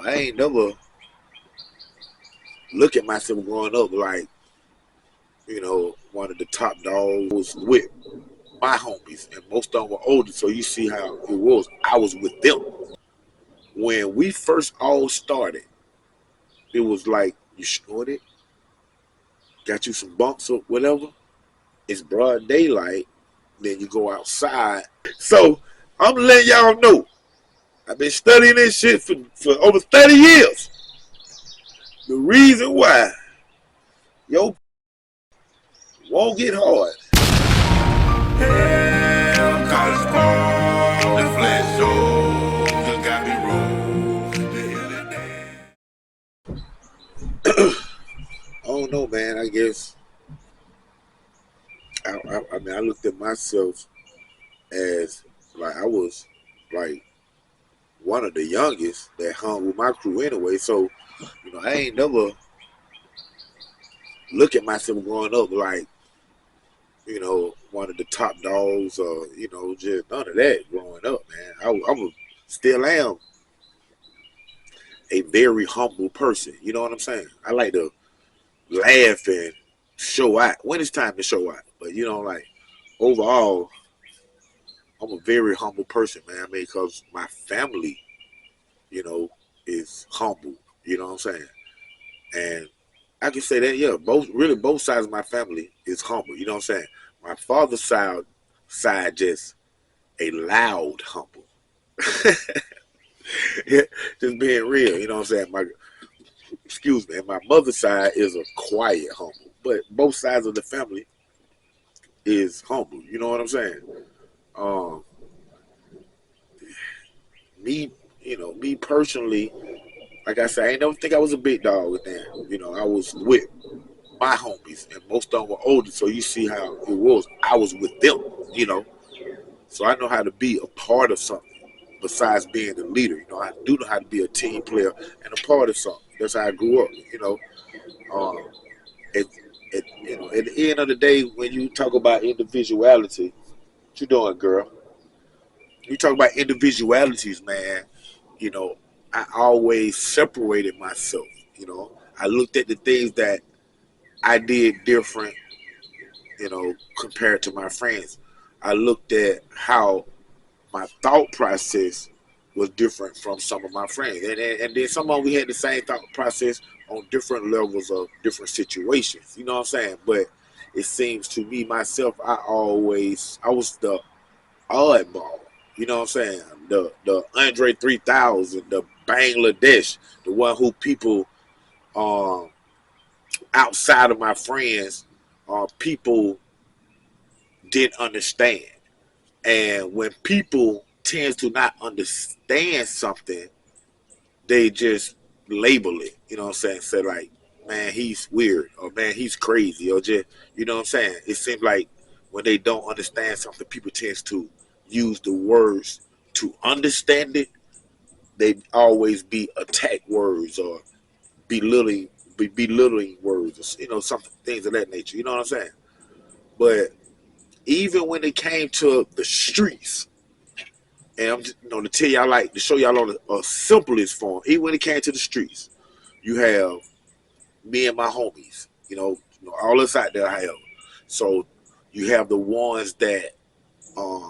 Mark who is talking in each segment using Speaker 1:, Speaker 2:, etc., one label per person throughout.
Speaker 1: I ain't never look at myself growing up like, one of the top dogs was with my homies, and most of them were older, so you see how it was. I was with them. When we first all started, it was like you snorted, got you some bumps or whatever. It's broad daylight, then you go outside. So I'm letting y'all know, I've been studying this shit for over 30 years. The reason why yo won't get hard.
Speaker 2: Hell, college ball, the flesh shows, you got me roll.
Speaker 1: I don't know, man. I guess I mean I looked at myself as like I was like one of the youngest that hung with my crew anyway. So I ain't never look at myself growing up like one of the top dogs or just none of that growing up, man. I was still am a very humble person. You know what I'm saying? I like to laugh and show out when it's time to show out. But like overall, I'm a very humble person, man. I mean, because my family, you know, is humble. You know what I'm saying? And I can say that, yeah, both sides of my family is humble. You know what I'm saying? My father's side just a loud humble. Yeah, just being real. You know what I'm saying? Excuse me. And my mother's side is a quiet humble. But both sides of the family is humble. You know what I'm saying? Um, me personally, like I said, I ain't never think I was a big dog with them. I was with my homies, and most of them were older, so you see how it was. I was with them, so I know how to be a part of something besides being the leader. I do know how to be a team player and a part of something. That's how I grew up. Um, at, at the end of the day, when you talk about individuality, what you doing, girl? You talk about individualities, man. You know, I always separated myself. I looked at the things that I did different, compared to my friends. I looked at how my thought process was different from some of my friends. And then some of them, we had the same thought process on different levels of different situations. You know what I'm saying? But it seems to me, myself, I was the oddball. You know what I'm saying? The Andre 3000, the Bangladesh, the one who people um, outside of my friends, people didn't understand. And when people tend to not understand something, they just label it. You know what I'm saying? Say like, man, he's weird, or man, he's crazy, or just, you know what I'm saying? It seems like when they don't understand something, people tend to use the words to understand it. They always be attack words or belittling, belittling words, or, something things of that nature. You know what I'm saying? But even when it came to the streets, and I'm just, to tell y'all, like to show y'all on the simplest form. Even when it came to the streets, you have me and my homies. All us out there have. So you have the ones that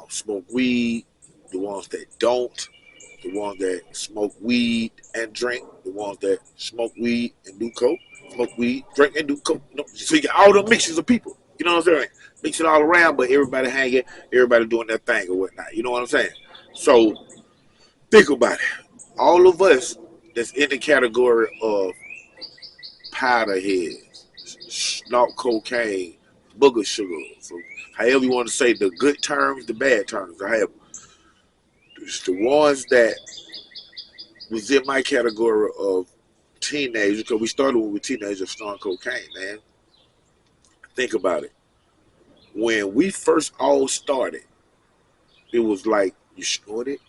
Speaker 1: smoke weed, the ones that don't, the ones that smoke weed and drink, the ones that smoke weed and do coke, smoke weed, drink and do coke. So you get all the mixtures of people. You know what I'm saying? Mix it all around, but everybody hanging, everybody doing their thing or whatnot. You know what I'm saying? So think about it. All of us that's in the category of powder heads, snort cocaine, booger sugar, so however you want to say the good terms, the bad terms, I have it's the ones that was in my category of teenagers, because we started when we were teenagers snorting cocaine, man. Think about it. When we first all started, it was like you snorted,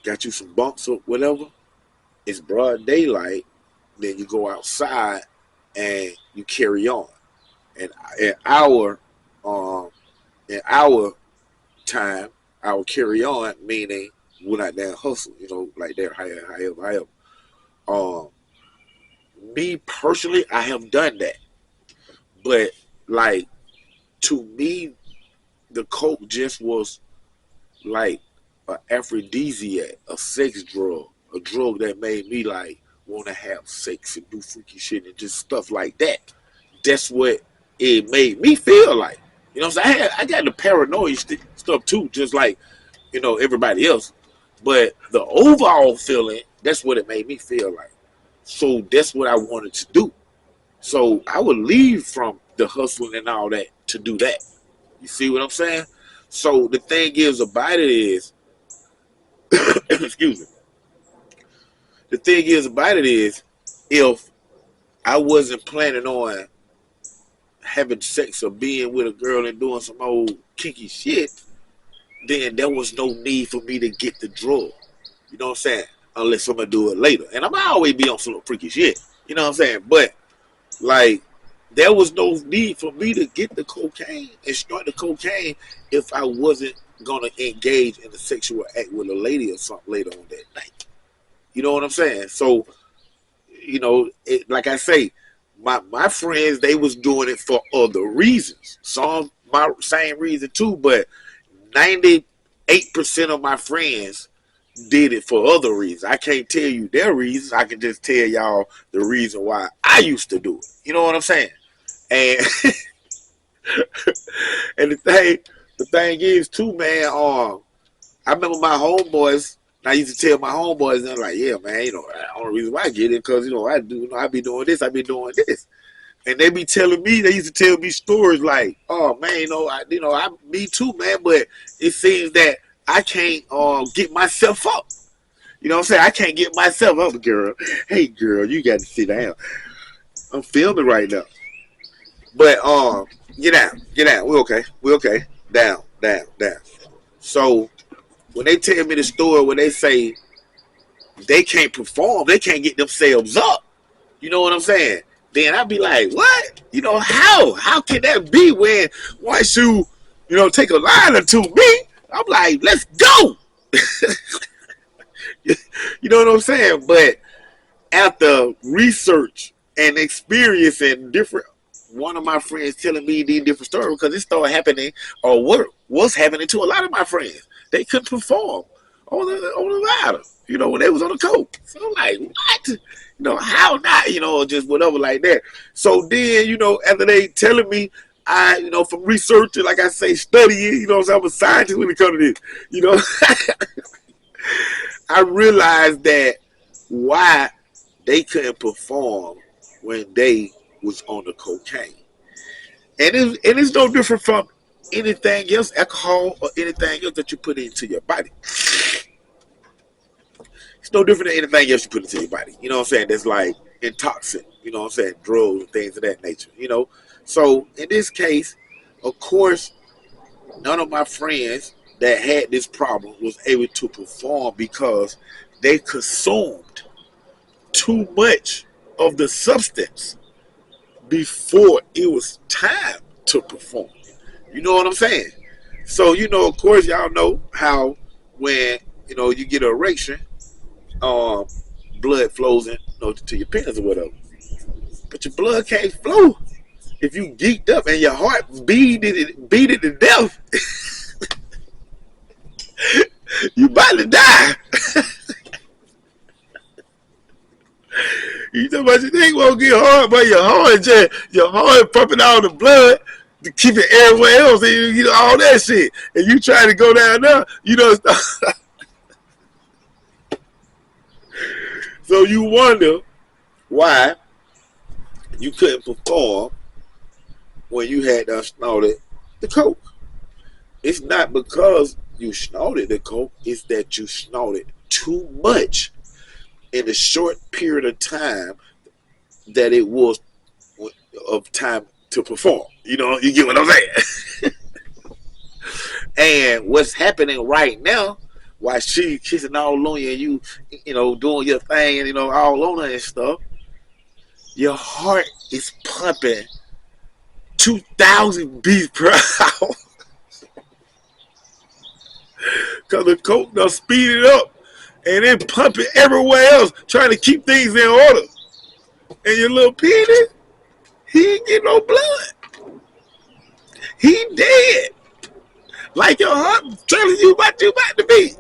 Speaker 1: got you some bumps or whatever. It's broad daylight, then you go outside and you carry on. And in um in our time, our carry on meaning went out there and hustle, like that, however. Um, Me personally, I have done that, but like to me, the coke just was like an aphrodisiac, a sex drug, a drug that made me like want to have sex and do freaky shit and just stuff like that. That's what it made me feel like. You know what I'm saying? I got the paranoid stuff too, just like everybody else. But the overall feeling, that's what it made me feel like. So that's what I wanted to do. So I would leave from the hustling and all that to do that. You see what I'm saying? So the thing is about it is, excuse me. The thing is about it is, if I wasn't planning on having sex or being with a girl and doing some old kinky shit, then there was no need for me to get the drug. You know what I'm saying? Unless I'm gonna do it later. And I'm always be on some freaky shit. You know what I'm saying? But like there was no need for me to get the cocaine and start the cocaine if I wasn't gonna engage in a sexual act with a lady or something later on that night. You know what I'm saying? So, like I say, my friends, they was doing it for other reasons. Some my same reason too, but 98% of my friends did it for other reasons. I can't tell you their reasons. I can just tell y'all the reason why I used to do it. You know what I'm saying? And and the thing is too, man. I remember my homeboys. I used to tell my homeboys, and they're like, "Yeah, man. The only reason why I get it because I be doing this. I be doing this." And they be telling me, they used to tell me stories like, "Oh man, me too, man. But it seems that I can't get myself up. You know what I'm saying? I can't get myself up, girl. Hey, girl, you got to sit down. I'm filming right now. But get down. We okay. Down. So when they tell me the story where they say they can't perform, they can't get themselves up. You know what I'm saying? Then I'd be like, what? How? How can that be when once you, take a line or two, me, I'm like, let's go. You know what I'm saying? But after research and experience and one of my friends telling me these different stories, because it started happening, or what was happening to a lot of my friends. They couldn't perform on the ladder, when they was on the coke. So I'm like, what? How not? Just whatever like that. So then, after they telling me, I, from researching, like I say, studying, so I'm a scientist when it comes to this, I realized that why they couldn't perform when they was on the cocaine. And it's no different from anything else, alcohol or anything else that you put into your body. It's no different than anything else you put into your body. You know what I'm saying? That's like intoxicant, drugs and things of that nature, So in this case, of course, none of my friends that had this problem was able to perform because they consumed too much of the substance before it was time to perform. You know what I'm saying? So, of course, y'all know how when, you get an erection, blood flows in to your penis or whatever. But your blood can't flow if you geeked up and your heart beat it to death. You about to die. You talking about your thing won't get hard, but your heart pumping all the blood to keep it everywhere else, and all that shit. And you trying to go down there, So you wonder why you couldn't perform when you had snorted the coke. It's not because you snorted the coke, it's that you snorted too much in a short period of time that it was of time to perform. You get what I'm saying? And what's happening right now, while she kissing all on you and you, doing your thing and, all on her and stuff, your heart is pumping 2,000 beats per hour. Because the coke done speed it up and then pump it everywhere else, trying to keep things in order. And your little penis, he ain't get no blood. He dead. Like your heart telling you what you about to be.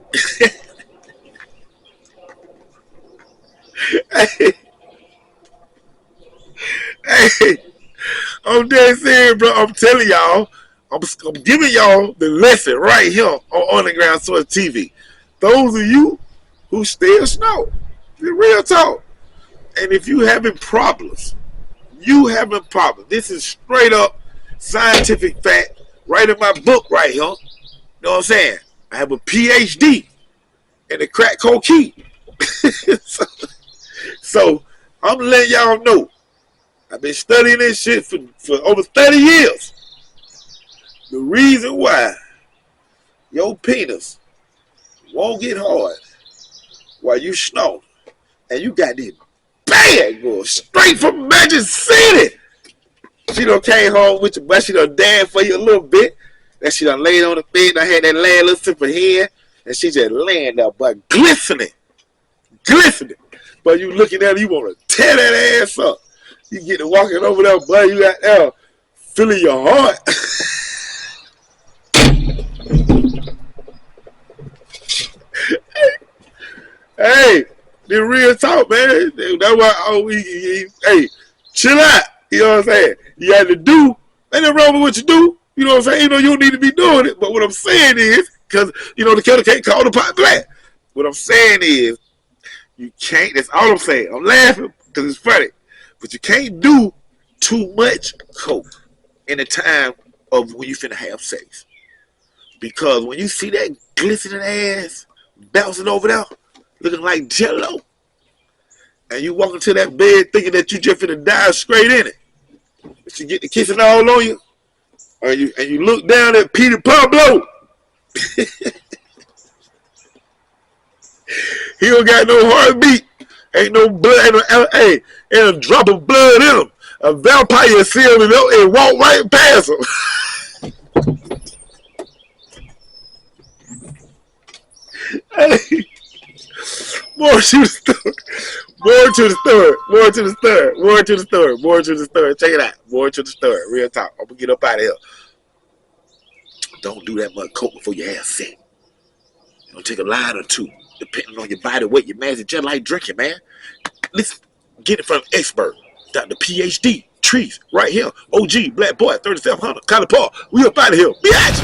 Speaker 1: Hey, hey, I'm dead serious, bro. I'm telling y'all, I'm giving y'all the lesson right here on Underground Source TV. Those of you who still snow, the real talk. And if you having problems, this is straight up scientific fact right in my book right here. You know what I'm saying? I have a PhD in the crack cocaine. So I'm letting y'all know. I've been studying this shit for over 30 years. The reason why your penis won't get hard while you snow and you got this bad girl straight from Magic City. She done came home with you, but she done danced for you a little bit. Then she done laid on the bed. I had that last little sip of head, and she just laying there, but glistening. But you looking at her, you want to tear that ass up. You get to walking over there, buddy. You got there feeling your heart. Hey, the real talk, man. That's why hey, chill out. You know what I'm saying? You got to do. Ain't nothing wrong with what you do. You know what I'm saying? You know you don't need to be doing it. But what I'm saying is, because you know the kettle can't call the pot black. What I'm saying is, you can't. That's all I'm saying. I'm laughing because it's funny, but you can't do too much coke in the time of when you finna have sex. Because when you see that glistening ass bouncing over there, looking like Jello, and you walk into that bed thinking that you just finna dive straight in it, but you get the kissing all on you, and you look down at Peter Pablo. He don't got no heartbeat, ain't no blood, ain't a drop of blood in him. A vampire see him and walk right past him. Hey, more to the story. Check it out. More to the story. Real talk. I'm gonna get up out of here. Don't do that much coke before you have sex. Take a line or two, depending on your body weight, your mass, just like drinking, man. Listen, get it from an expert, Dr. PhD, Trees, right here. OG, Black Boy, 3700, College Paul. We up out of here. Bitch!